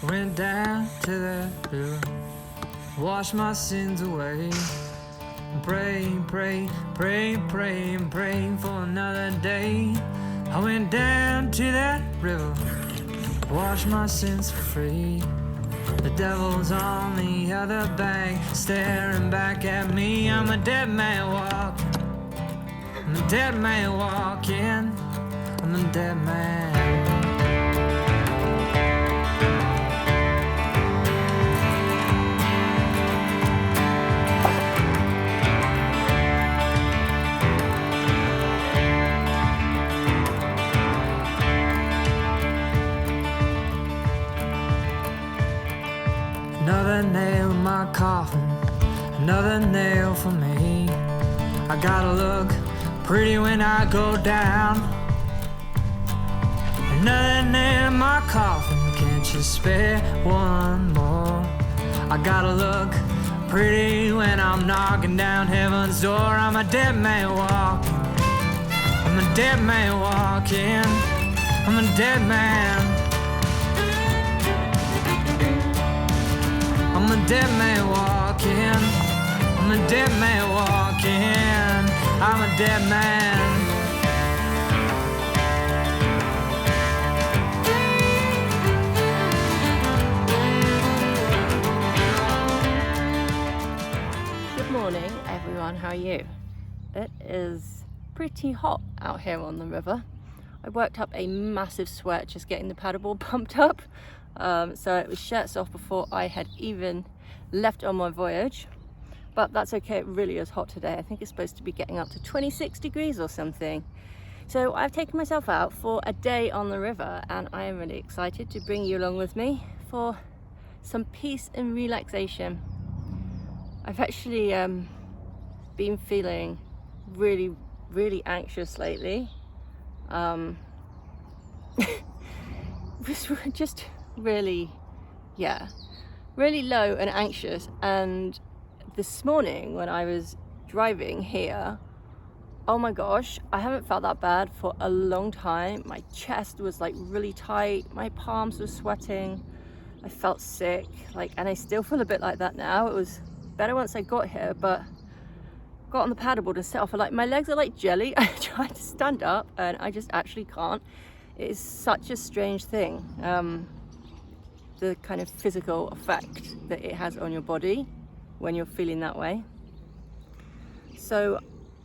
Went down to the river, washed my sins away. Praying, praying, praying, praying, praying for another day. I went down to that river, washed my sins for free. The devil's on the other bank, staring back at me. I'm a dead man walking, I'm a dead man walking, I'm a dead man. Another nail in my coffin, another nail for me. I gotta look pretty when I go down. Another nail in my coffin, can't you spare one more? I gotta look pretty when I'm knocking down heaven's door. I'm a dead man walking, I'm a dead man walking, I'm a dead man. I'm a dead man walking, I'm a dead man walking, I'm a dead man. Good morning everyone, how are you? It is pretty hot out here on the river. I worked up a massive sweat just getting the paddleboard pumped up. So it was shirts off before I had even left on my voyage, but that's okay. It really is hot today. I think it's supposed to be getting up to 26 degrees or something. So I've taken myself out for a day on the river, and I am really excited to bring you along with me for some peace and relaxation. I've actually been feeling really anxious lately. Just really low and anxious. And this morning when I was driving here, oh my gosh, I haven't felt that bad for a long time. My chest was like really tight, my palms were sweating, I felt sick, and I still feel a bit like that now. It was better once I got here, but got on the paddleboard and set off, and my legs are like jelly. I tried to stand up and I just actually can't. It is such a strange thing, the kind of physical effect that it has on your body when you're feeling that way. So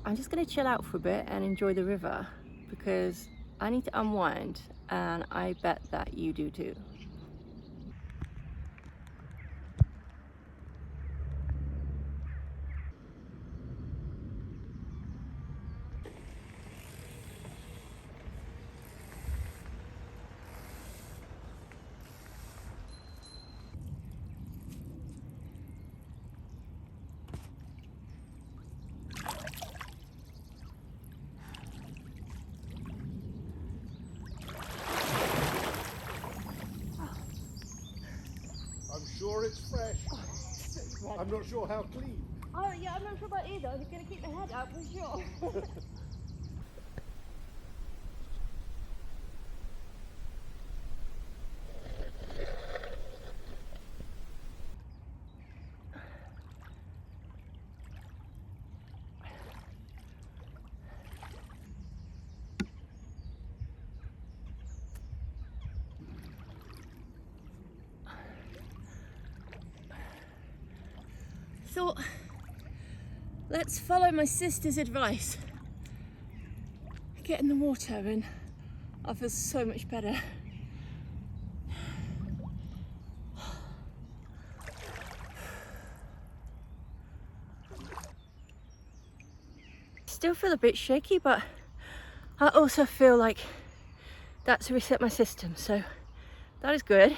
I'm just going to chill out for a bit and enjoy the river, because I need to unwind, and I bet that you do too. I'm sure it's fresh. I'm not sure how clean. Oh yeah, I'm not sure about either. I'm going to keep my head out for sure. Thought, let's follow my sister's advice. Get in the water and I feel so much better. Still feel a bit shaky, but I also feel like that's reset my system, so that is good.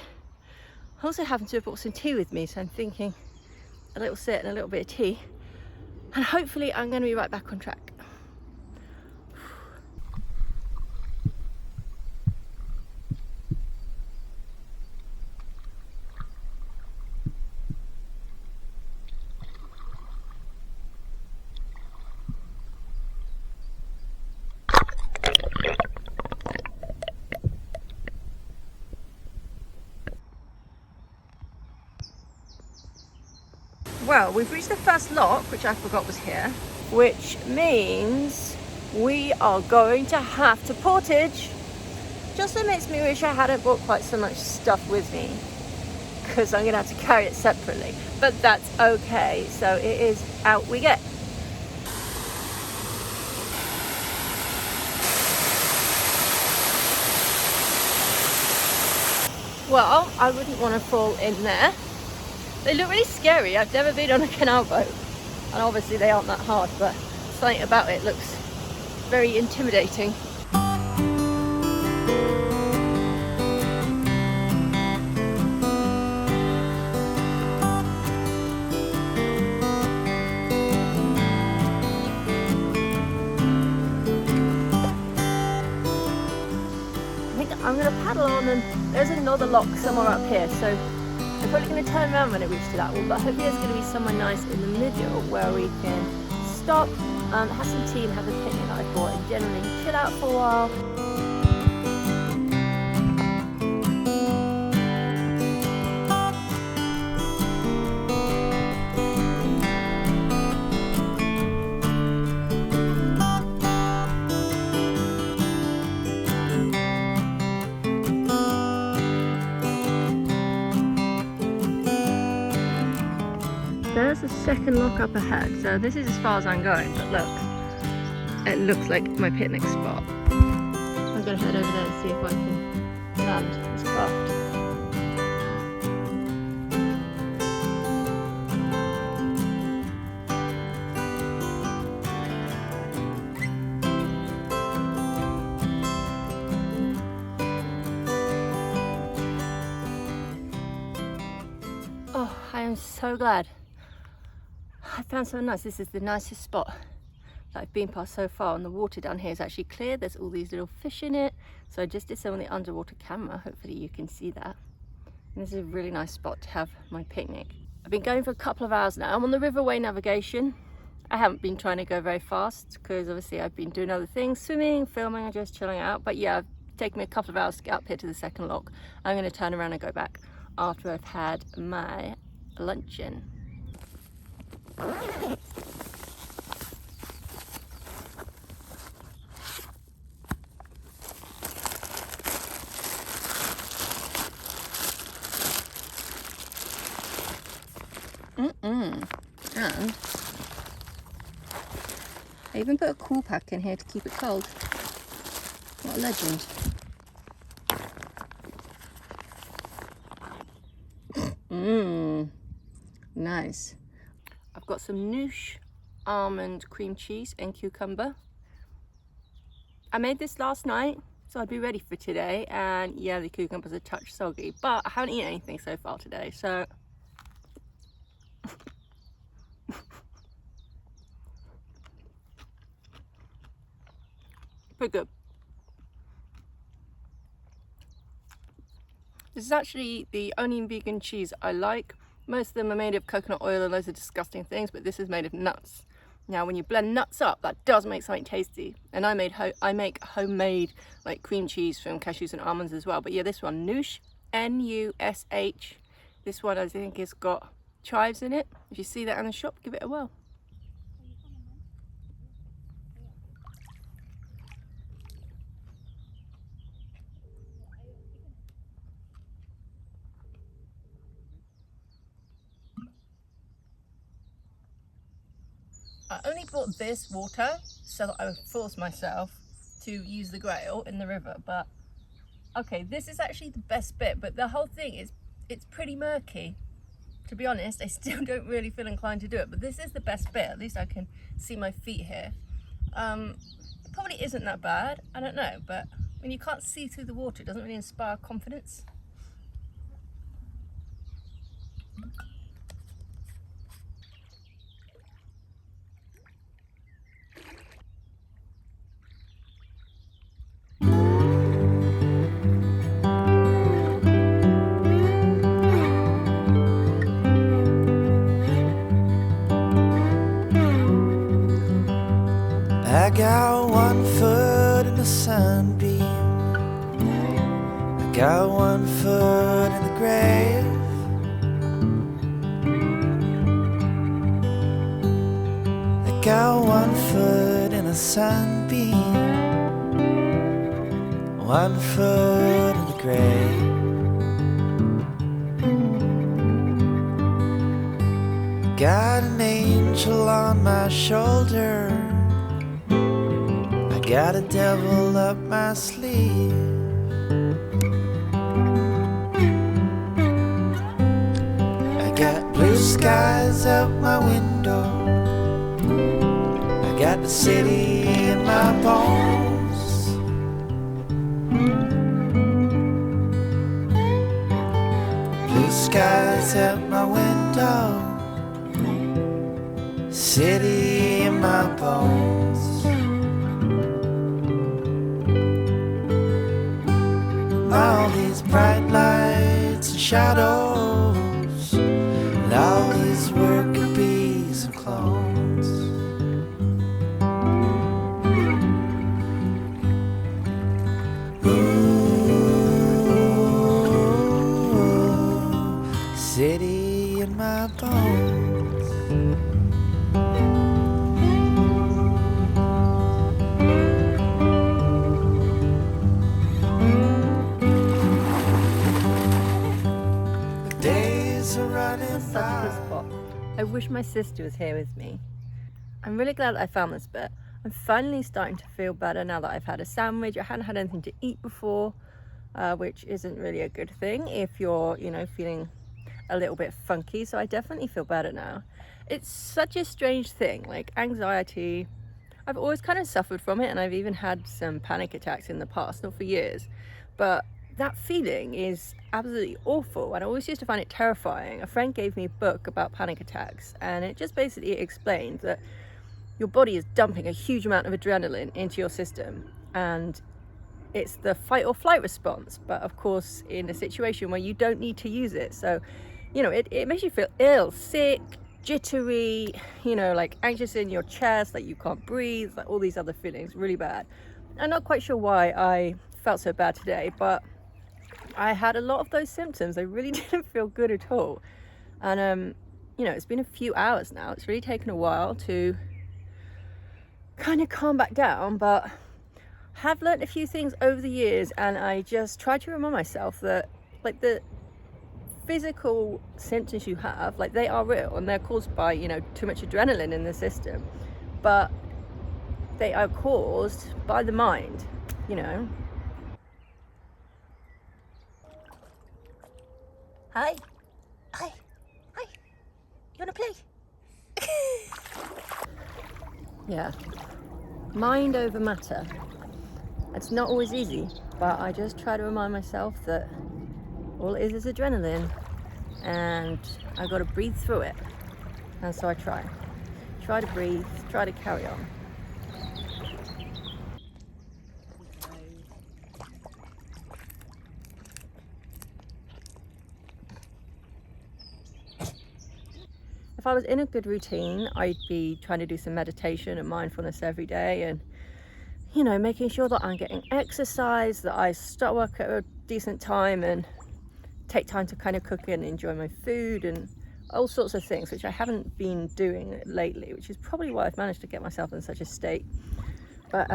I also happen to have brought some tea with me, so I'm thinking a little sit and a little bit of tea, and hopefully I'm going to be right back on track. Well, we've reached the first lock, which I forgot was here, which means we are going to have to portage. Just so makes me wish I hadn't brought quite so much stuff with me, because I'm gonna have to carry it separately, but that's okay. So it is out we get. Well, I wouldn't want to fall in there. They look really scary. I've never been on a canal boat, and obviously they aren't that hard, but something about it looks very intimidating. I'm going to paddle on, and there's another lock somewhere up here, so I'm probably going to turn around when it reaches to that one, but hopefully there's going to be somewhere nice in the middle where we can stop, have some tea and have a picnic that I bought, and generally chill out for a while. There's the second lock up ahead, so this is as far as I'm going, but look, it looks like my picnic spot. I'm going to head over there and see if I can land this craft. Oh, I am so glad I found something nice. This is the nicest spot that I've been past so far, and the water down here is actually clear. There's all these little fish in it, so I just did some on the underwater camera. Hopefully you can see that. And this is a really nice spot to have my picnic. I've been going for a couple of hours now. I'm on the River Wey navigation. I haven't been trying to go very fast because obviously I've been doing other things, swimming, filming, and just chilling out. But yeah, it's taken me a couple of hours to get up here to the second lock. I'm going to turn around and go back after I've had my luncheon. And I even put a cool pack in here to keep it cold. What a legend. Nice. I've got some noosh almond cream cheese and cucumber. I made this last night, so I'd be ready for today. And yeah, the cucumber's a touch soggy, but I haven't eaten anything so far today, so pretty good. This is actually the only vegan cheese I like. Most of them are made of coconut oil and loads of disgusting things, but this is made of nuts. Now, when you blend nuts up, that does make something tasty. And I make homemade like cream cheese from cashews and almonds as well. But yeah, this one, Noosh, N-U-S-H. This one I think has got chives in it. If you see that in the shop, give it a whirl. I only bought this water so that I would force myself to use the grail in the river, but okay, this is actually the best bit, but the whole thing is, it's pretty murky. To be honest, I still don't really feel inclined to do it, but this is the best bit. At least I can see my feet here. It probably isn't that bad, I don't know, but when you can't see through the water, it doesn't really inspire confidence. I got 1 foot in the sunbeam, I got 1 foot in the grave. Got one foot in a sunbeam, one foot in the grave. Got an angel on my shoulder, I got a devil up my sleeve. I got blue skies out my window, I got the city in my bones. Blue skies out my window, city in my bones. All these bright lights and shadows, and all these worker bees and clones. Ooh, city in my bones. Such a good spot. I wish my sister was here with me. I'm really glad that I found this bit. I'm finally starting to feel better now that I've had a sandwich. I hadn't had anything to eat before, which isn't really a good thing if you're, you know, feeling a little bit funky. So I definitely feel better now. It's such a strange thing, like anxiety. I've always kind of suffered from it, and I've even had some panic attacks in the past, not for years, but that feeling is absolutely awful, and I always used to find it terrifying. A friend gave me a book about panic attacks, and it just basically explained that your body is dumping a huge amount of adrenaline into your system, and it's the fight or flight response, but of course in a situation where you don't need to use it. So, you know, it makes you feel ill, sick, jittery, you know, like anxious in your chest, like you can't breathe, like all these other feelings, really bad. I'm not quite sure why I felt so bad today, but I had a lot of those symptoms. I really didn't feel good at all. And you know, it's been a few hours now. It's really taken a while to kind of calm back down, but have learned a few things over the years, and I just try to remind myself that, like, the physical symptoms you have, like, they are real and they're caused by, you know, too much adrenaline in the system, but they are caused by the mind, you know. Hi. Hi. Hi. You wanna play? Yeah. Mind over matter. It's not always easy, but I just try to remind myself that all it is adrenaline, and I gotta breathe through it. And so I try to breathe, try to carry on. If I was in a good routine, I'd be trying to do some meditation and mindfulness every day, and, you know, making sure that I'm getting exercise, that I start work at a decent time and take time to kind of cook and enjoy my food and all sorts of things, which I haven't been doing lately, which is probably why I've managed to get myself in such a state. But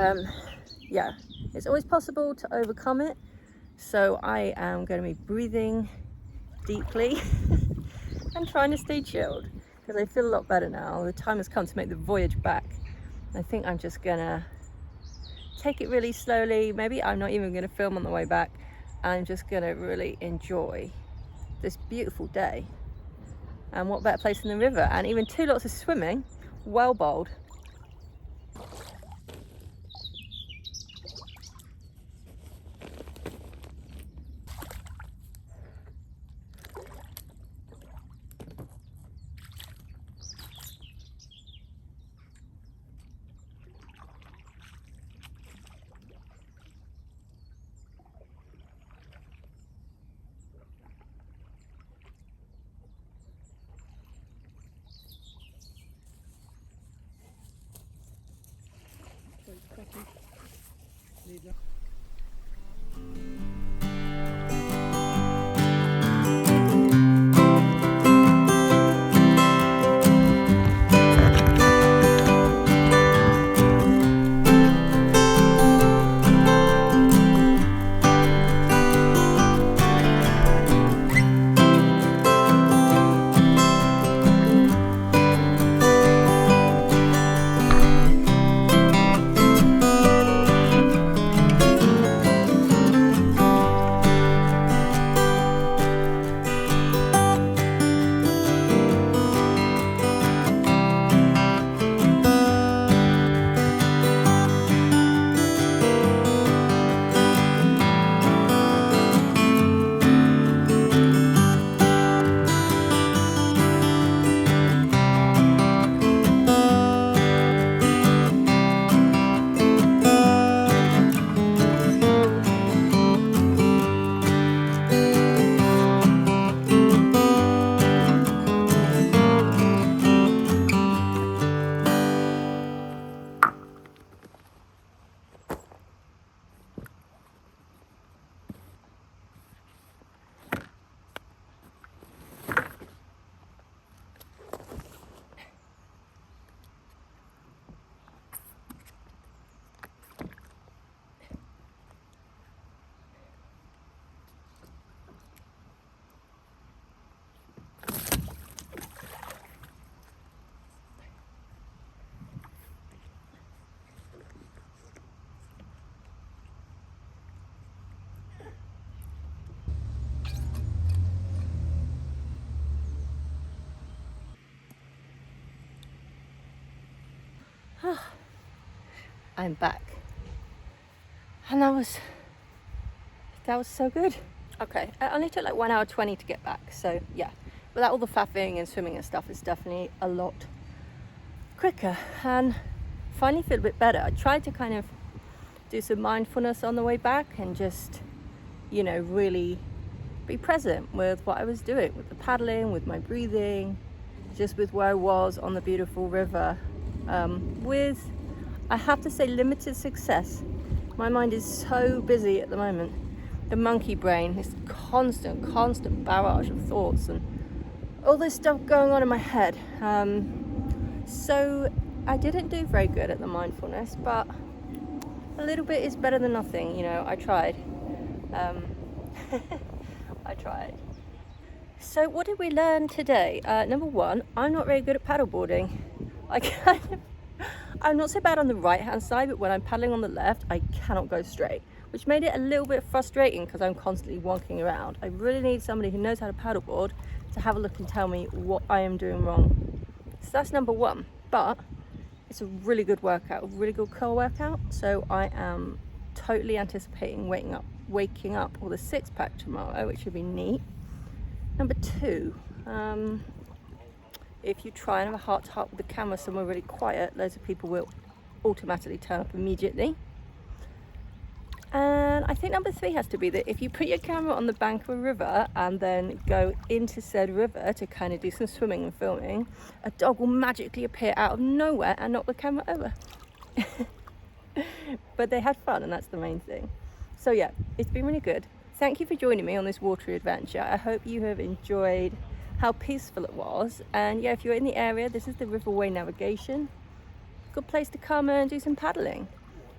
yeah, it's always possible to overcome it. So I am going to be breathing deeply and trying to stay chilled, because I feel a lot better now. The time has come to make the voyage back. I think I'm just gonna take it really slowly. Maybe I'm not even gonna film on the way back. I'm just gonna really enjoy this beautiful day. And what better place than the river, and even 2 lots of swimming, well bowled. I'm back. And that was so good. Okay, it only took like 1 hour 20 to get back. So yeah, without all the faffing and swimming and stuff, it's definitely a lot quicker. And finally feel a bit better. I tried to kind of do some mindfulness on the way back and just, you know, really be present with what I was doing, with the paddling, with my breathing, just with where I was on the beautiful river. With, I have to say, limited success. My mind is so busy at the moment. The monkey brain, this constant barrage of thoughts and all this stuff going on in my head. So I didn't do very good at the mindfulness, but a little bit is better than nothing, you know. I tried. I tried. So what did we learn today? Number one, I'm not very good at paddleboarding. I'm not so bad on the right hand side, but when I'm paddling on the left, I cannot go straight, which made it a little bit frustrating because I'm constantly wonking around. I really need somebody who knows how to paddleboard to have a look and tell me what I am doing wrong. So that's number one, but it's a really good workout, a really good core workout. So I am totally anticipating waking up with a six-pack tomorrow, which would be neat. Number two, if you try and have a heart-to-heart with the camera somewhere really quiet, loads of people will automatically turn up immediately. And I think number three has to be that if you put your camera on the bank of a river and then go into said river to kind of do some swimming and filming, a dog will magically appear out of nowhere and knock the camera over. But they had fun, and that's the main thing. So yeah, it's been really good. Thank you for joining me on this watery adventure. I hope you have enjoyed how peaceful it was. And yeah, if you're in the area, this is the River Wey navigation. Good place to come and do some paddling.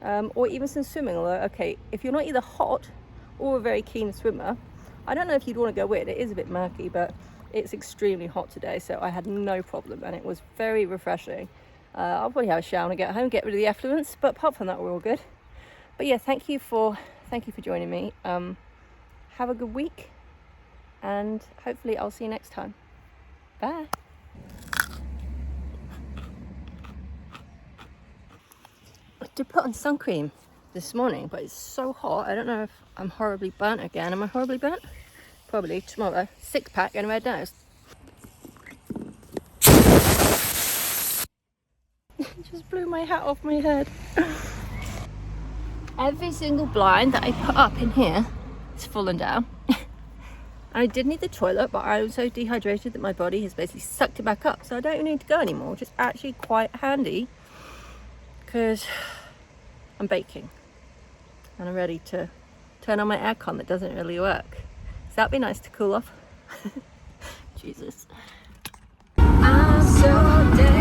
Or even some swimming, although, okay, if you're not either hot or a very keen swimmer, I don't know if you'd want to go in. It is a bit murky, but it's extremely hot today, so I had no problem, and it was very refreshing. I'll probably have a shower when I get home, get rid of the effluents, but apart from that, we're all good. But yeah, thank you for joining me. Have a good week, and hopefully I'll see you next time. Bye. I did put on sun cream this morning, but it's so hot. I don't know if I'm horribly burnt again. Am I horribly burnt? Probably. Tomorrow, six-pack and a red nose. Just blew my hat off my head. Every single blind that I put up in here is fallen down. I did need the toilet, but I was so dehydrated that my body has basically sucked it back up, so I don't even need to go anymore, which is actually quite handy because I'm baking and I'm ready to turn on my aircon that doesn't really work. So that'd be nice to cool off. Jesus. I'm so dead.